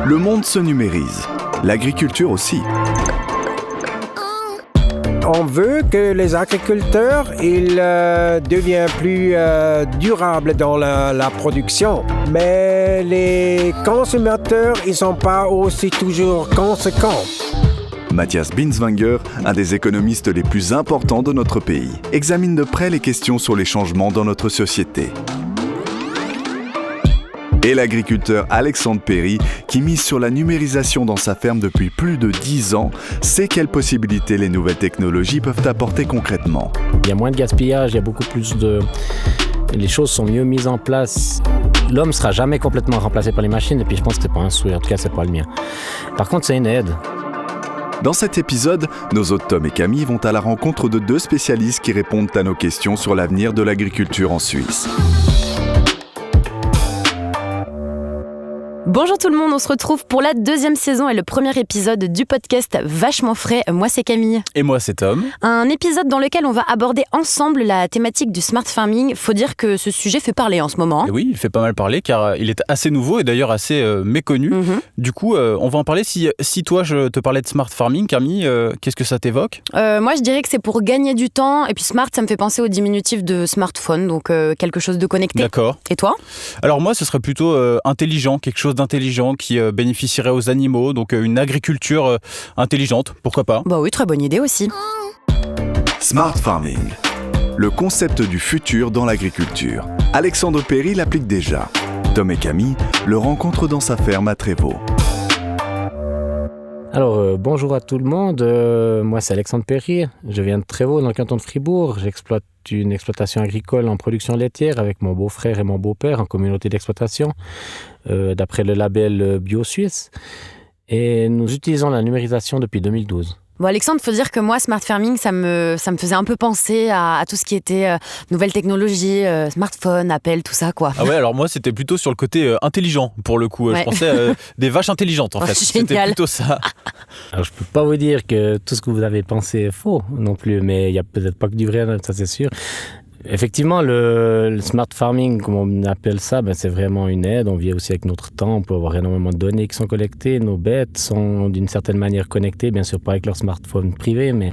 Le monde se numérise, l'agriculture aussi. On veut que les agriculteurs deviennent plus durables dans la production. Mais les consommateurs, ils ne sont pas aussi toujours conséquents. Matthias Binswanger, un des économistes les plus importants de notre pays, examine de près les questions sur les changements dans notre société. Et l'agriculteur Alexandre Perry, qui mise sur la numérisation dans sa ferme depuis plus de 10 ans, sait quelles possibilités les nouvelles technologies peuvent apporter concrètement. Il y a moins de gaspillage, il y a beaucoup plus de... Les choses sont mieux mises en place. L'homme ne sera jamais complètement remplacé par les machines, et puis je pense que ce n'est pas un souhait, en tout cas ce n'est pas le mien. Par contre, c'est une aide. Dans cet épisode, nos hôtes Tom et Camille vont à la rencontre de 2 spécialistes qui répondent à nos questions sur l'avenir de l'agriculture en Suisse. Bonjour tout le monde, on se retrouve pour la 2e saison et le premier épisode du podcast Vachement Frais. Moi c'est Camille. Et moi c'est Tom. Un épisode dans lequel on va aborder ensemble la thématique du smart farming. Faut dire que ce sujet fait parler en ce moment. Et oui, il fait pas mal parler car il est assez nouveau et d'ailleurs assez méconnu. Du coup, on va en parler. Si toi je te parlais de smart farming, Camille, qu'est-ce que ça t'évoque ? Moi je dirais que c'est pour gagner du temps et puis smart ça me fait penser au diminutif de smartphone, donc quelque chose de connecté. D'accord. Et toi ? Alors moi ce serait plutôt intelligent, quelque chose d'intelligent qui bénéficierait aux animaux, donc une agriculture intelligente, pourquoi pas ? Bah oui, très bonne idée aussi. Smart farming, le concept du futur dans l'agriculture. Alexandre Perry l'applique déjà. Tom et Camille le rencontrent dans sa ferme à Trévaux. Alors, bonjour à tout le monde. Moi, c'est Alexandre Perry. Je viens de Trévaux, dans le canton de Fribourg. J'exploite une exploitation agricole en production laitière avec mon beau-frère et mon beau-père en communauté d'exploitation, d'après le label Bio Suisse. Et nous utilisons la numérisation depuis 2012. Bon Alexandre, faut dire que moi, smart farming, ça me faisait un peu penser à tout ce qui était nouvelles technologies, smartphone, Apple, tout ça quoi. Ah ouais, alors moi c'était plutôt sur le côté intelligent pour le coup. Ouais. Je pensais des vaches intelligentes en fait. Génial. C'était plutôt ça. Alors je peux pas vous dire que tout ce que vous avez pensé est faux non plus, mais il y a peut-être pas que du vrai, ça c'est sûr. Effectivement, le smart farming, comme on appelle ça, c'est vraiment une aide. On vit aussi avec notre temps. On peut avoir énormément de données qui sont collectées. Nos bêtes sont d'une certaine manière connectées, bien sûr pas avec leur smartphone privé, mais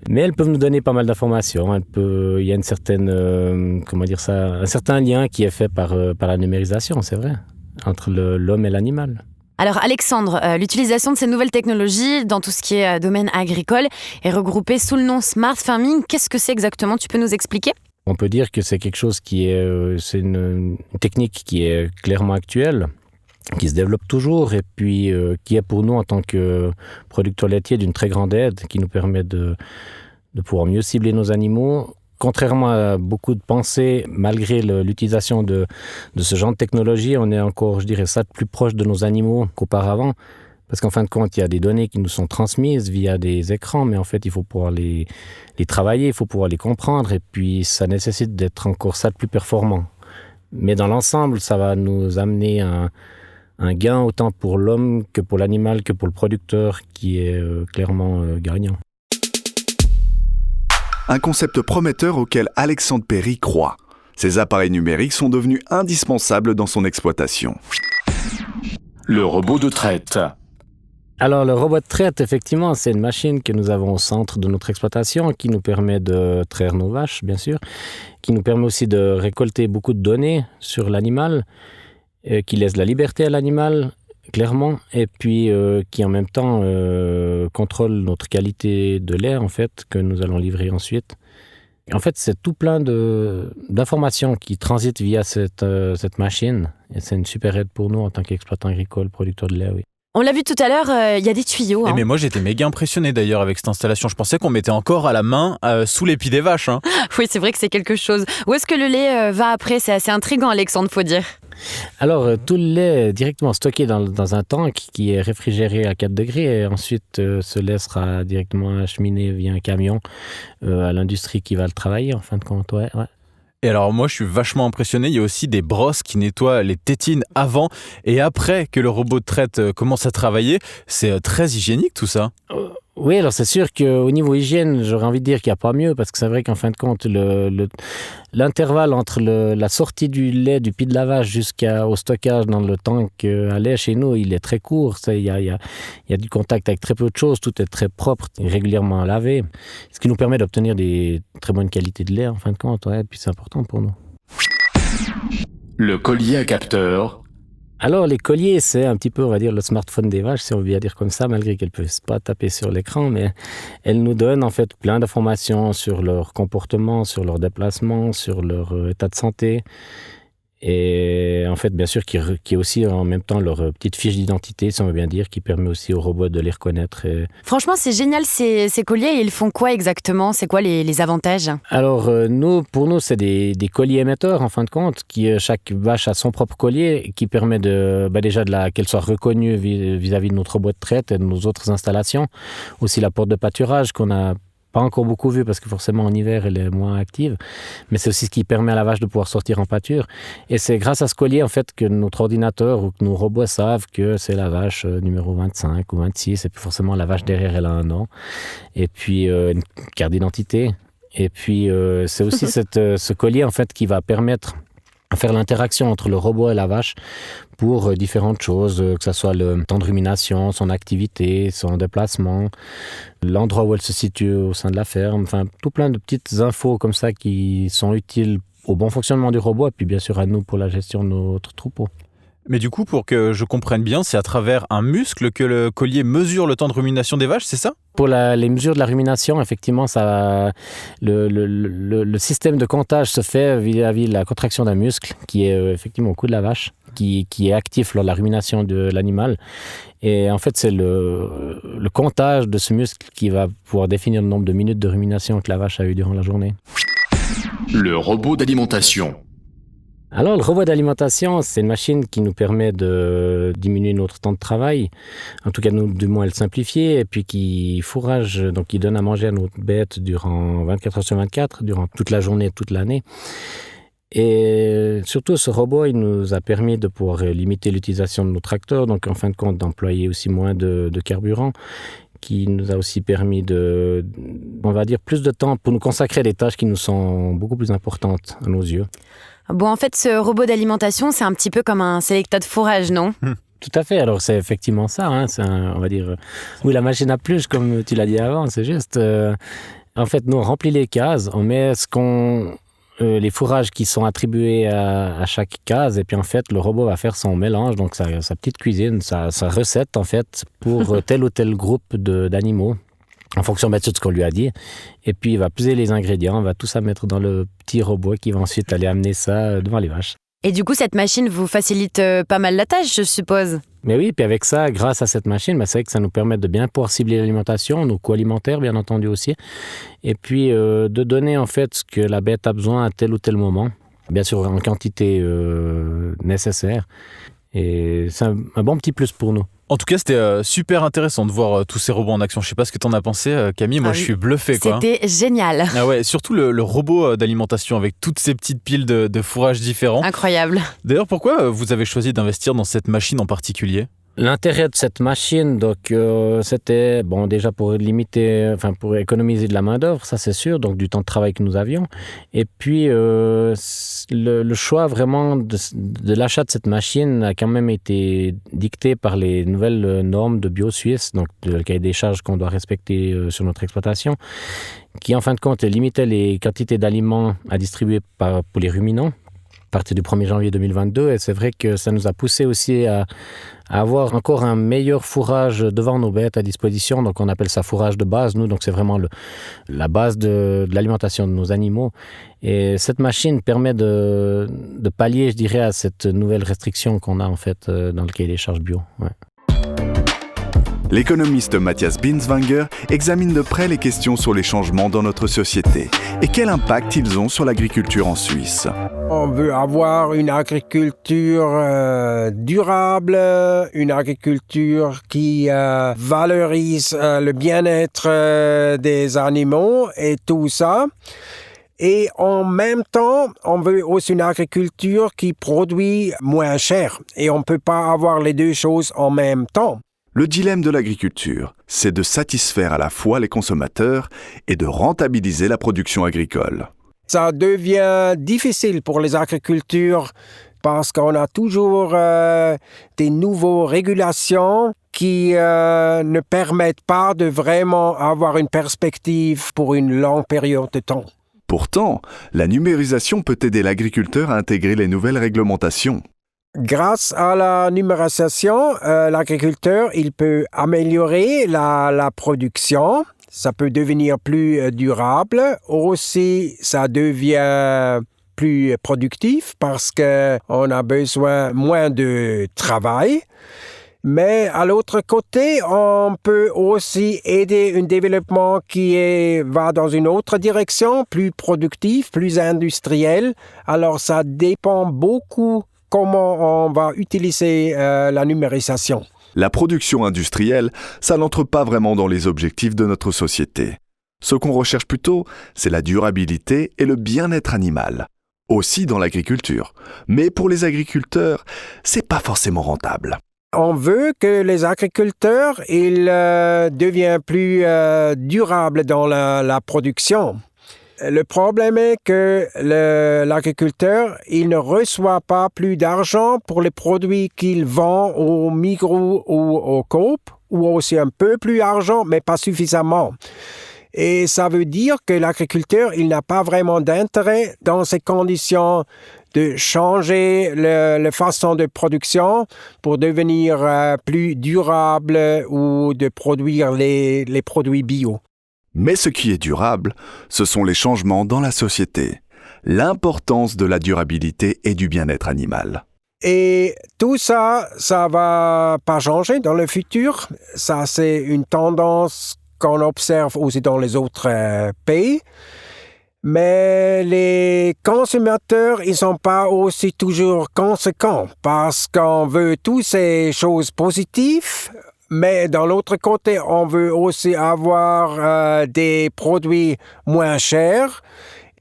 elles peuvent nous donner pas mal d'informations. Il y a une certaine, un certain lien qui est fait par la numérisation, c'est vrai, entre l'homme et l'animal. Alors Alexandre, l'utilisation de ces nouvelles technologies dans tout ce qui est domaine agricole est regroupée sous le nom smart farming. Qu'est-ce que c'est exactement ? Tu peux nous expliquer ? On peut dire que c'est quelque chose c'est une technique qui est clairement actuelle, qui se développe toujours et puis qui est pour nous en tant que producteurs laitiers d'une très grande aide, qui nous permet de pouvoir mieux cibler nos animaux. Contrairement à beaucoup de pensées, malgré l'utilisation de ce genre de technologie, on est encore, je dirais ça, plus proche de nos animaux qu'auparavant. Parce qu'en fin de compte, il y a des données qui nous sont transmises via des écrans, mais en fait, il faut pouvoir les travailler, il faut pouvoir les comprendre, et puis ça nécessite d'être encore ça de plus performant. Mais dans l'ensemble, ça va nous amener un gain autant pour l'homme que pour l'animal, que pour le producteur, qui est clairement gagnant. Un concept prometteur auquel Alexandre Perry croit. Ces appareils numériques sont devenus indispensables dans son exploitation. Le robot de traite. Alors, le robot de traite, effectivement, c'est une machine que nous avons au centre de notre exploitation qui nous permet de traire nos vaches, bien sûr, qui nous permet aussi de récolter beaucoup de données sur l'animal, qui laisse la liberté à l'animal, clairement, et puis qui en même temps contrôle notre qualité de lait, en fait, que nous allons livrer ensuite. En fait, c'est tout plein d'informations qui transitent via cette machine, et c'est une super aide pour nous en tant qu'exploitant agricole, producteur de lait, oui. On l'a vu tout à l'heure, il y a des tuyaux. Mais moi j'étais méga impressionné d'ailleurs avec cette installation. Je pensais qu'on mettait encore à la main sous l'épi des vaches. Oui, c'est vrai que c'est quelque chose. Où est-ce que le lait va après ? C'est assez intriguant, Alexandre, faut dire. Alors, tout le lait est directement stocké dans un tank qui est réfrigéré à 4 degrés et ensuite ce lait sera directement acheminé via un camion à l'industrie qui va le travailler en fin de compte. Ouais. Et alors moi je suis vachement impressionné, il y a aussi des brosses qui nettoient les tétines avant et après que le robot de traite commence à travailler. C'est très hygiénique tout ça. Oui, alors c'est sûr qu'au niveau hygiène, j'aurais envie de dire qu'il n'y a pas mieux, parce que c'est vrai qu'en fin de compte, l'intervalle entre la sortie du lait du pied de la vache jusqu'au stockage dans le tank à lait chez nous, il est très court. Il y a du contact avec très peu de choses, tout est très propre, régulièrement lavé, ce qui nous permet d'obtenir des très bonnes qualités de lait en fin de compte, et puis c'est important pour nous. Le collier à capteur. Alors, les colliers, c'est un petit peu, on va dire, le smartphone des vaches, si on veut bien dire comme ça, malgré qu'elles ne peuvent pas taper sur l'écran, mais elles nous donnent en fait plein d'informations sur leur comportement, sur leur déplacement, sur leur état de santé. Et en fait, bien sûr, qui est aussi en même temps leur petite fiche d'identité, si on veut bien dire, qui permet aussi aux robots de les reconnaître. Franchement, c'est génial ces colliers. Ils font quoi exactement ? C'est quoi les avantages ? Alors, pour nous, c'est des colliers émetteurs, en fin de compte, chaque vache a son propre collier, qui permet déjà qu'elle soit reconnue vis-à-vis de notre robot de traite et de nos autres installations. Aussi la porte de pâturage qu'on a pas encore beaucoup vu parce que forcément en hiver elle est moins active, mais c'est aussi ce qui permet à la vache de pouvoir sortir en pâture. Et c'est grâce à ce collier en fait que notre ordinateur ou que nos robots savent que c'est la vache numéro 25 ou 26, et puis forcément la vache derrière elle a un nom, et puis une carte d'identité. Et puis c'est aussi ce collier en fait qui va permettre à faire l'interaction entre le robot et la vache pour différentes choses, que ce soit le temps de rumination, son activité, son déplacement, l'endroit où elle se situe au sein de la ferme, enfin tout plein de petites infos comme ça qui sont utiles au bon fonctionnement du robot et puis bien sûr à nous pour la gestion de notre troupeau. Mais du coup, pour que je comprenne bien, c'est à travers un muscle que le collier mesure le temps de rumination des vaches, c'est ça ? Pour les mesures de la rumination, effectivement, le système de comptage se fait vis-à-vis de la contraction d'un muscle qui est effectivement au cou de la vache, qui est actif lors de la rumination de l'animal. Et en fait, c'est le comptage de ce muscle qui va pouvoir définir le nombre de minutes de rumination que la vache a eu durant la journée. Le robot d'alimentation. Alors, le robot d'alimentation, c'est une machine qui nous permet de diminuer notre temps de travail. En tout cas, du moins, le simplifier. Et puis, qui fourrage, donc qui donne à manger à notre bête durant 24 heures sur 24, durant toute la journée, toute l'année. Et surtout, ce robot, il nous a permis de pouvoir limiter l'utilisation de nos tracteurs. Donc, en fin de compte, d'employer aussi moins de carburant, qui nous a aussi permis on va dire, plus de temps pour nous consacrer à des tâches qui nous sont beaucoup plus importantes à nos yeux. Bon, en fait, ce robot d'alimentation, c'est un petit peu comme un sélecta de fourrage, non ? Tout à fait. Alors, c'est effectivement ça. On va dire, oui, la machine à pluche, comme tu l'as dit avant, c'est juste. En fait, nous, on remplit les cases, on met les fourrages qui sont attribués à chaque case, et puis en fait, le robot va faire son mélange, donc sa petite cuisine, sa recette, en fait, pour tel ou tel groupe d'animaux, en fonction de ce qu'on lui a dit. Et puis, il va peser les ingrédients, on va tout ça mettre dans le petit robot qui va ensuite aller amener ça devant les vaches. Et du coup, cette machine vous facilite pas mal la tâche, je suppose ? Mais oui, puis avec ça, grâce à cette machine, c'est vrai que ça nous permet de bien pouvoir cibler l'alimentation, nos coûts alimentaires, bien entendu aussi, et puis de donner en fait ce que la bête a besoin à tel ou tel moment, bien sûr en quantité nécessaire. Et c'est un bon petit plus pour nous. En tout cas, c'était super intéressant de voir tous ces robots en action. Je sais pas ce que t'en as pensé, Camille. Moi, je suis bluffé, quoi. C'était génial. Ah ouais, surtout le robot d'alimentation avec toutes ces petites piles de fourrage différents. Incroyable. D'ailleurs, pourquoi vous avez choisi d'investir dans cette machine en particulier ? L'intérêt de cette machine, donc, c'était déjà pour pour économiser de la main-d'œuvre, ça c'est sûr, donc du temps de travail que nous avions. Et puis, le choix vraiment de l'achat de cette machine a quand même été dicté par les nouvelles normes de bio suisse, donc le cahier des charges qu'on doit respecter sur notre exploitation, qui en fin de compte limitait les quantités d'aliments à distribuer pour les ruminants à partir du 1er janvier 2022. Et c'est vrai que ça nous a poussé aussi à avoir encore un meilleur fourrage devant nos bêtes à disposition. Donc on appelle ça fourrage de base, nous. Donc c'est vraiment la base de l'alimentation de nos animaux. Et cette machine permet de pallier, je dirais, à cette nouvelle restriction qu'on a en fait dans le cahier des charges bio. Ouais. L'économiste Matthias Binswanger examine de près les questions sur les changements dans notre société et quel impact ils ont sur l'agriculture en Suisse. On veut avoir une agriculture durable, une agriculture qui valorise le bien-être des animaux et tout ça. Et en même temps, on veut aussi une agriculture qui produit moins cher. Et on ne peut pas avoir les deux choses en même temps. Le dilemme de l'agriculture, c'est de satisfaire à la fois les consommateurs et de rentabiliser la production agricole. Ça devient difficile pour les agriculteurs parce qu'on a toujours des nouvelles régulations qui ne permettent pas de vraiment avoir une perspective pour une longue période de temps. Pourtant, la numérisation peut aider l'agriculteur à intégrer les nouvelles réglementations. Grâce à la numérisation, l'agriculteur il peut améliorer la production. Ça peut devenir plus durable. Aussi, ça devient plus productif parce qu'on a besoin moins de travail. Mais à l'autre côté, on peut aussi aider un développement qui va dans une autre direction, plus productif, plus industriel. Alors, ça dépend beaucoup comment on va utiliser la numérisation. La production industrielle, ça n'entre pas vraiment dans les objectifs de notre société. Ce qu'on recherche plutôt, c'est la durabilité et le bien-être animal. Aussi dans l'agriculture. Mais pour les agriculteurs, c'est pas forcément rentable. On veut que les agriculteurs deviennent plus durables dans la production. Le problème est que l'agriculteur, il ne reçoit pas plus d'argent pour les produits qu'il vend au Migros ou au Coop, ou aussi un peu plus d'argent, mais pas suffisamment. Et ça veut dire que l'agriculteur, il n'a pas vraiment d'intérêt dans ces conditions de changer la façon de production pour devenir plus durable ou de produire les produits bio. Mais ce qui est durable, ce sont les changements dans la société, l'importance de la durabilité et du bien-être animal. Et tout ça, ça va pas changer dans le futur. Ça, c'est une tendance qu'on observe aussi dans les autres pays. Mais les consommateurs, ils sont pas aussi toujours conséquents parce qu'on veut toutes ces choses positives. Mais dans l'autre côté, on veut aussi avoir des produits moins chers.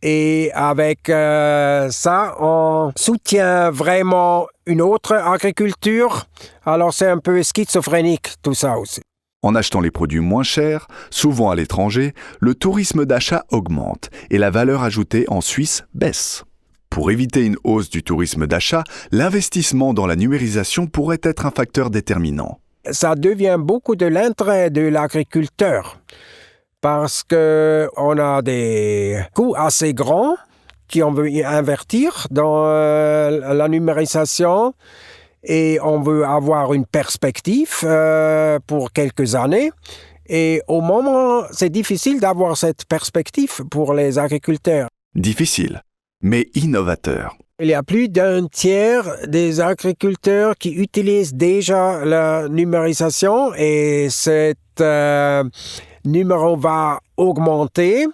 Et avec ça, on soutient vraiment une autre agriculture. Alors c'est un peu schizophrénique tout ça aussi. En achetant les produits moins chers, souvent à l'étranger, le tourisme d'achat augmente et la valeur ajoutée en Suisse baisse. Pour éviter une hausse du tourisme d'achat, l'investissement dans la numérisation pourrait être un facteur déterminant. Ça devient beaucoup de l'intérêt de l'agriculteur parce qu'on a des coûts assez grands qu'on veut investir dans la numérisation et on veut avoir une perspective pour quelques années. Et au moment, c'est difficile d'avoir cette perspective pour les agriculteurs. Difficile, mais innovateur. Il y a plus d'un tiers des agriculteurs qui utilisent déjà la numérisation et cet numéro va augmenter,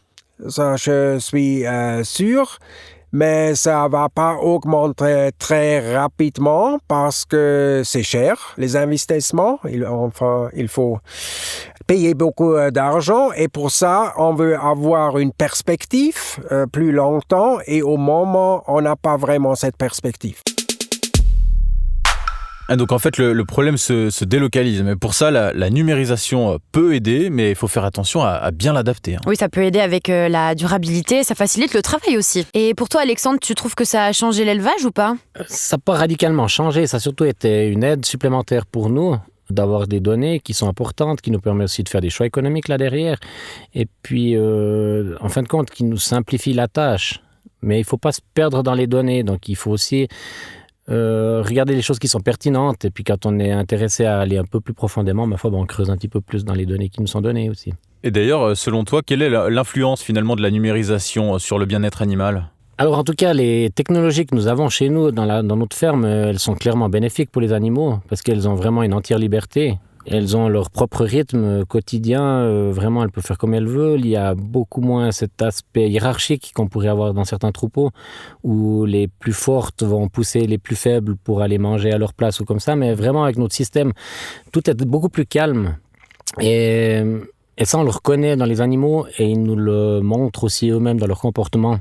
ça je suis sûr, mais ça va pas augmenter très rapidement parce que c'est cher, les investissements, il faut payer beaucoup d'argent et pour ça, on veut avoir une perspective plus longtemps et au moment, on n'a pas vraiment cette perspective. Ah, donc en fait, le problème se délocalise. Mais pour ça, la numérisation peut aider, mais il faut faire attention à bien l'adapter. Oui, ça peut aider avec la durabilité, ça facilite le travail aussi. Et pour toi, Alexandre, tu trouves que ça a changé l'élevage ou pas ? Ça n'a pas radicalement changé, ça a surtout été une aide supplémentaire pour nous d'avoir des données qui sont importantes, qui nous permettent aussi de faire des choix économiques là derrière. Et puis, en fin de compte, qui nous simplifie la tâche. Mais il ne faut pas se perdre dans les données, donc il faut aussi regarder les choses qui sont pertinentes et puis quand on est intéressé à aller un peu plus profondément, ma foi, on creuse un petit peu plus dans les données qui nous sont données aussi. Et d'ailleurs, selon toi, quelle est l'influence finalement de la numérisation sur le bien-être animal ? Alors en tout cas, les technologies que nous avons chez nous dans notre ferme, elles sont clairement bénéfiques pour les animaux parce qu'elles ont vraiment une entière liberté. Elles ont leur propre rythme quotidien, vraiment elles peuvent faire comme elles veulent. Il y a beaucoup moins cet aspect hiérarchique qu'on pourrait avoir dans certains troupeaux où les plus fortes vont pousser les plus faibles pour aller manger à leur place ou comme ça. Mais vraiment avec notre système, tout est beaucoup plus calme. Et ça, on le reconnaît dans les animaux et ils nous le montrent aussi eux-mêmes dans leur comportement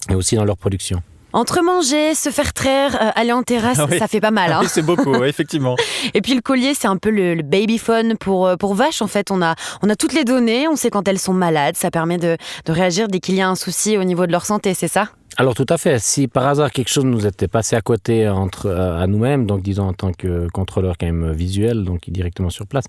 et aussi dans leur production. Entre manger, se faire traire, aller en terrasse, Ah oui. ça fait pas mal. Hein. Oui, c'est beaucoup, ouais, effectivement. Et puis le collier, c'est un peu le babyphone pour vaches. En fait, on a toutes les données, on sait quand elles sont malades. Ça permet de réagir dès qu'il y a un souci au niveau de leur santé, c'est ça ? Alors tout à fait, si par hasard quelque chose nous était passé à côté à nous-mêmes, donc disons en tant que contrôleur quand même visuel, donc directement sur place,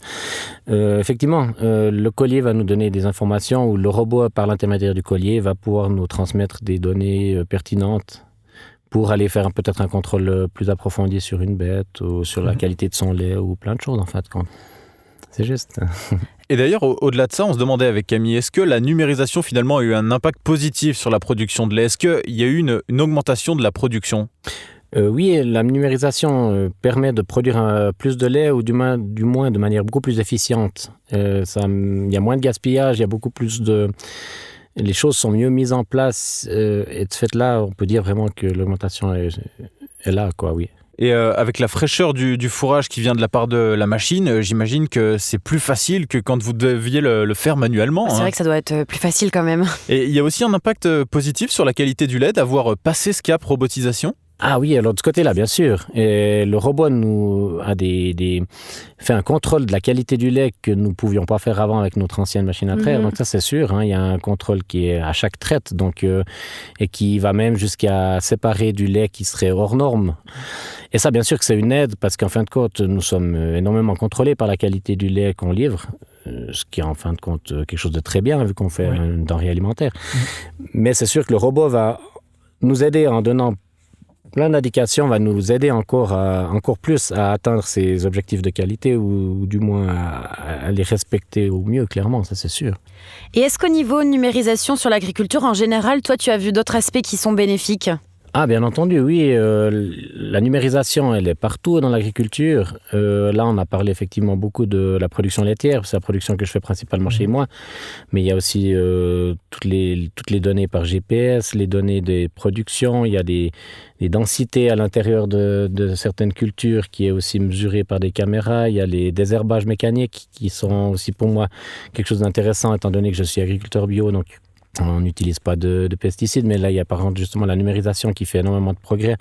effectivement, le collier va nous donner des informations, ou le robot par l'intermédiaire du collier va pouvoir nous transmettre des données pertinentes pour aller faire peut-être un contrôle plus approfondi sur une bête, ou sur la qualité de son lait, ou plein de choses en fait. C'est juste. Et d'ailleurs, au-delà de ça, on se demandait avec Camille, est-ce que la numérisation finalement a eu un impact positif sur la production de lait ? Est-ce qu'il y a eu une augmentation de la production ? Oui, la numérisation permet de produire plus de lait, ou du moins de manière beaucoup plus efficiente. Il y a moins de gaspillage, il y a beaucoup plus de... Les choses sont mieux mises en place, et de ce fait-là, on peut dire vraiment que l'augmentation est là, quoi, oui. Et avec la fraîcheur du fourrage qui vient de la part de la machine, j'imagine que c'est plus facile que quand vous deviez le faire manuellement. C'est vrai que ça doit être plus facile quand même. Et il y a aussi un impact positif sur la qualité du lait d'avoir passé ce cap robotisation ? Ah oui, alors de ce côté-là, bien sûr. Et le robot nous a fait un contrôle de la qualité du lait que nous ne pouvions pas faire avant avec notre ancienne machine à traire. Donc ça, c'est sûr. Hein, il y a un contrôle qui est à chaque traite, donc, et qui va même jusqu'à séparer du lait qui serait hors norme. Et ça, bien sûr que c'est une aide, parce qu'en fin de compte, nous sommes énormément contrôlés par la qualité du lait qu'on livre, ce qui est en fin de compte quelque chose de très bien, vu qu'on fait une denrée alimentaire. Mais c'est sûr que le robot va nous aider en donnant plein d'indications, va nous aider encore plus à atteindre ces objectifs de qualité, ou du moins à les respecter au mieux, clairement, ça c'est sûr. Et est-ce qu'au niveau numérisation sur l'agriculture en général, toi tu as vu d'autres aspects qui sont bénéfiques ? Ah, bien entendu, oui. La numérisation, elle est partout dans l'agriculture. Là, on a parlé effectivement beaucoup de la production laitière, c'est la production que je fais principalement chez moi. Mais il y a aussi toutes les données par GPS, les données des productions. Il y a des densités à l'intérieur de certaines cultures qui est aussi mesurée par des caméras. Il y a les désherbages mécaniques qui sont aussi pour moi quelque chose d'intéressant, étant donné que je suis agriculteur bio, donc on n'utilise pas de pesticides, mais là, il y a par contre justement la numérisation qui fait énormément de progrès.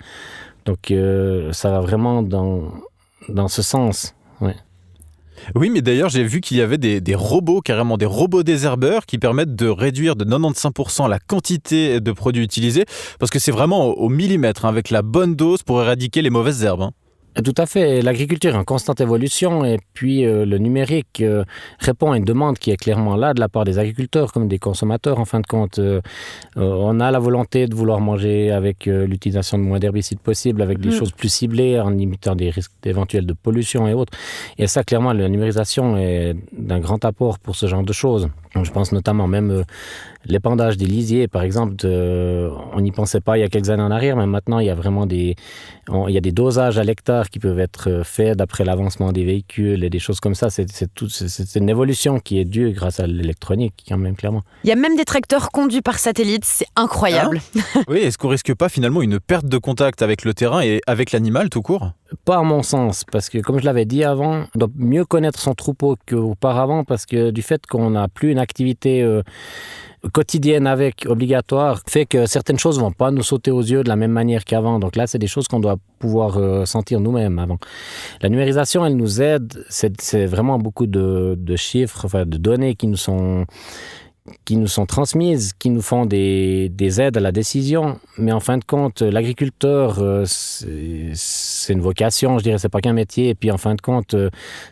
Donc, ça va vraiment dans ce sens. Ouais. Oui, mais d'ailleurs, j'ai vu qu'il y avait des robots, carrément des robots désherbeurs, qui permettent de réduire de 95% la quantité de produits utilisés, parce que c'est vraiment au millimètre, hein, avec la bonne dose pour éradiquer les mauvaises herbes. Hein. Tout à fait. L'agriculture est en constante évolution, et puis le numérique répond à une demande qui est clairement là de la part des agriculteurs comme des consommateurs. En fin de compte, on a la volonté de vouloir manger avec l'utilisation de moins d'herbicides possible, avec des choses plus ciblées, en limitant des risques éventuels de pollution et autres. Et ça, clairement, la numérisation est d'un grand apport pour ce genre de choses. Je pense notamment même l'épandage des lisiers, par exemple, on n'y pensait pas il y a quelques années en arrière, mais maintenant il y a vraiment des dosages à l'hectare qui peuvent être faits d'après l'avancement des véhicules et des choses comme ça. C'est une évolution qui est due grâce à l'électronique, quand même, clairement. Il y a même des tracteurs conduits par satellite, c'est incroyable. Oui, est-ce qu'on risque pas finalement une perte de contact avec le terrain et avec l'animal tout court ? Pas à mon sens, parce que comme je l'avais dit avant, on doit mieux connaître son troupeau qu'auparavant, parce que du fait qu'on n'a plus une activité quotidienne obligatoire, fait que certaines choses ne vont pas nous sauter aux yeux de la même manière qu'avant. Donc là, c'est des choses qu'on doit pouvoir sentir nous-mêmes avant. La numérisation, elle nous aide, c'est vraiment beaucoup de chiffres, enfin, de données qui nous sont transmises, qui nous font des aides à la décision. Mais en fin de compte, l'agriculteur, c'est une vocation, je dirais, c'est pas qu'un métier. Et puis en fin de compte,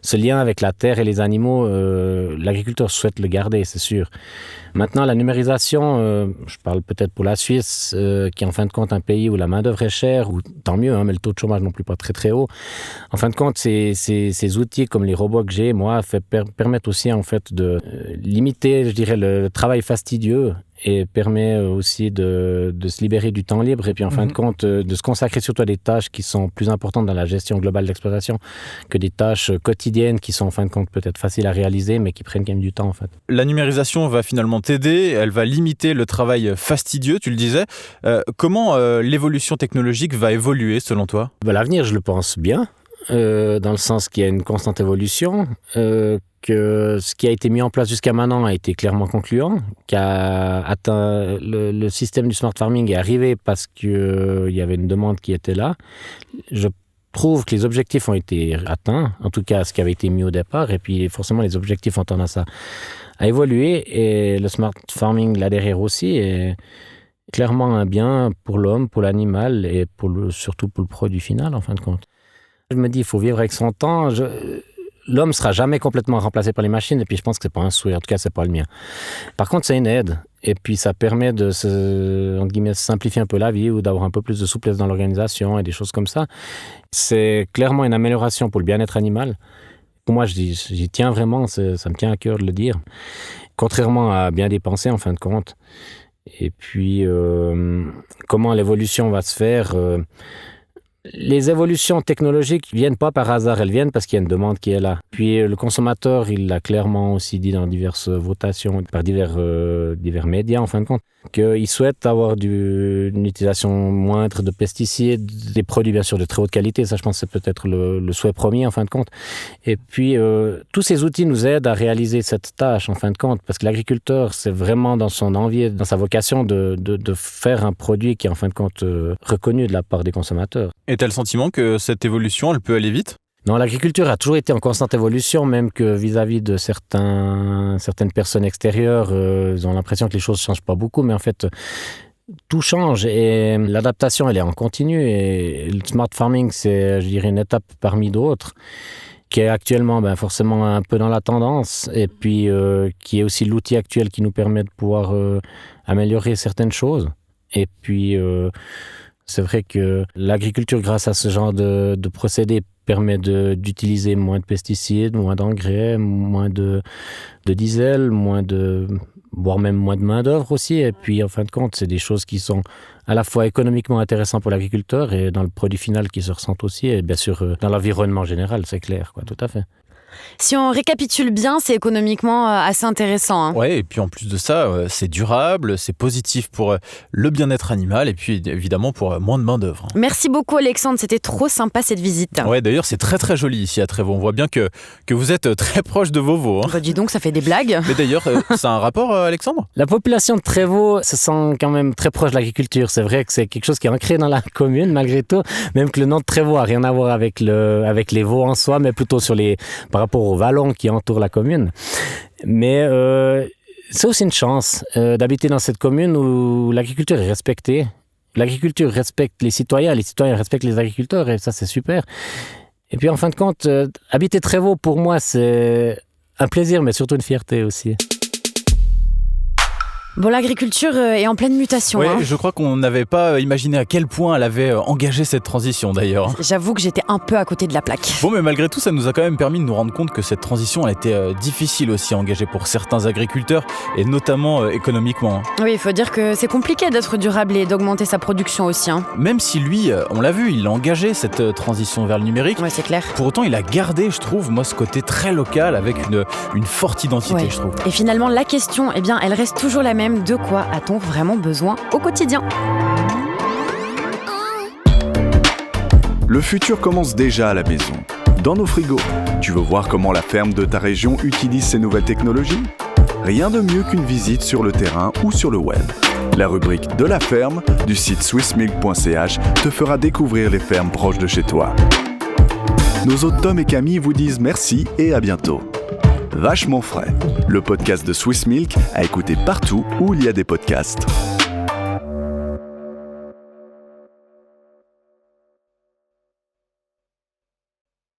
ce lien avec la terre et les animaux, l'agriculteur souhaite le garder, c'est sûr. Maintenant, la numérisation, je parle peut-être pour la Suisse, qui est en fin de compte un pays où la main-d'œuvre est chère, ou tant mieux, hein, mais le taux de chômage non plus pas très très haut. En fin de compte, ces outils comme les robots que j'ai, moi, permettent aussi en fait de limiter, je dirais, le travail fastidieux, et permet aussi de se libérer du temps libre, et puis en fin de compte de se consacrer surtout à des tâches qui sont plus importantes dans la gestion globale de l'exploitation que des tâches quotidiennes qui sont en fin de compte peut-être faciles à réaliser mais qui prennent quand même du temps en fait. La numérisation va finalement t'aider, elle va limiter le travail fastidieux, tu le disais. Comment l'évolution technologique va évoluer selon toi ? L'avenir, je le pense bien, dans le sens qu'il y a une constante évolution, que ce qui a été mis en place jusqu'à maintenant a été clairement concluant, qu'a atteint le système du smart farming est arrivé parce qu'il y avait une demande qui était là. Je trouve que les objectifs ont été atteints, en tout cas ce qui avait été mis au départ, et puis forcément les objectifs ont tendance à évoluer, et le smart farming là derrière aussi est clairement un bien pour l'homme, pour l'animal et surtout pour le produit final en fin de compte. Je me dis, il faut vivre avec son temps. L'homme ne sera jamais complètement remplacé par les machines, et puis je pense que ce n'est pas un souhait, en tout cas ce n'est pas le mien. Par contre, c'est une aide, et puis ça permet de entre guillemets, simplifier un peu la vie ou d'avoir un peu plus de souplesse dans l'organisation et des choses comme ça. C'est clairement une amélioration pour le bien-être animal. Pour moi, j'y tiens vraiment, ça me tient à cœur de le dire. Contrairement à bien dépenser, en fin de compte. Et puis, comment l'évolution va se faire les évolutions technologiques ne viennent pas par hasard, elles viennent parce qu'il y a une demande qui est là. Puis le consommateur, il l'a clairement aussi dit dans diverses votations, par divers médias en fin de compte, qu'il souhaite avoir une utilisation moindre de pesticides, des produits bien sûr de très haute qualité, ça je pense que c'est peut-être le souhait premier en fin de compte. Et puis tous ces outils nous aident à réaliser cette tâche en fin de compte, parce que l'agriculteur, c'est vraiment dans son envie, dans sa vocation de faire un produit qui est en fin de compte reconnu de la part des consommateurs. Et tu as le sentiment que cette évolution, elle peut aller vite ? Non, l'agriculture a toujours été en constante évolution, même que vis-à-vis de certaines personnes extérieures, ils ont l'impression que les choses ne changent pas beaucoup, mais en fait, tout change et l'adaptation, elle est en continu. Et le smart farming, c'est, je dirais, une étape parmi d'autres, qui est actuellement forcément un peu dans la tendance, et puis qui est aussi l'outil actuel qui nous permet de pouvoir améliorer certaines choses. Et puis, c'est vrai que l'agriculture, grâce à ce genre de procédés, permet d'utiliser moins de pesticides, moins d'engrais, moins de diesel, voire même moins de main-d'œuvre aussi. Et puis, en fin de compte, c'est des choses qui sont à la fois économiquement intéressantes pour l'agriculteur et dans le produit final qui se ressentent aussi, et bien sûr dans l'environnement général, c'est clair, quoi, tout à fait. Si on récapitule bien, c'est économiquement assez intéressant. Ouais, et puis en plus de ça, c'est durable, c'est positif pour le bien-être animal et puis évidemment pour moins de main-d'œuvre. Merci beaucoup Alexandre, c'était trop sympa cette visite. Ouais, d'ailleurs c'est très très joli ici à Trévaux. On voit bien que vous êtes très proche de vos veaux. Bah dis donc, ça fait des blagues. Mais d'ailleurs, ça a un rapport Alexandre ? La population de Trévaux se sent quand même très proche de l'agriculture. C'est vrai que c'est quelque chose qui est ancré dans la commune malgré tout, même que le nom de Trévaux n'a rien à voir avec les veaux en soi, mais plutôt par rapport aux vallons qui entourent la commune. Mais c'est aussi une chance d'habiter dans cette commune où l'agriculture est respectée. L'agriculture respecte les citoyens respectent les agriculteurs, et ça c'est super. Et puis en fin de compte, habiter Trévaux pour moi c'est un plaisir, mais surtout une fierté aussi. Bon, l'agriculture est en pleine mutation. Oui, je crois qu'on n'avait pas imaginé à quel point elle avait engagé cette transition d'ailleurs. J'avoue que j'étais un peu à côté de la plaque. Bon, mais malgré tout, ça nous a quand même permis de nous rendre compte que cette transition a été difficile aussi à engager pour certains agriculteurs, et notamment économiquement. Oui, il faut dire que c'est compliqué d'être durable et d'augmenter sa production aussi. Même si lui, on l'a vu, il a engagé cette transition vers le numérique. Ouais, c'est clair. Pour autant, il a gardé, je trouve, moi, ce côté très local avec une forte identité, je trouve. Et finalement, la question, elle reste toujours la même. De quoi a-t-on vraiment besoin au quotidien ? Le futur commence déjà à la maison, dans nos frigos. Tu veux voir comment la ferme de ta région utilise ces nouvelles technologies ? Rien de mieux qu'une visite sur le terrain ou sur le web. La rubrique de la ferme du site swissmilk.ch te fera découvrir les fermes proches de chez toi. Nos hôtes Tom et Camille vous disent merci et à bientôt. Vachement frais, le podcast de Swiss Milk à écouter partout où il y a des podcasts.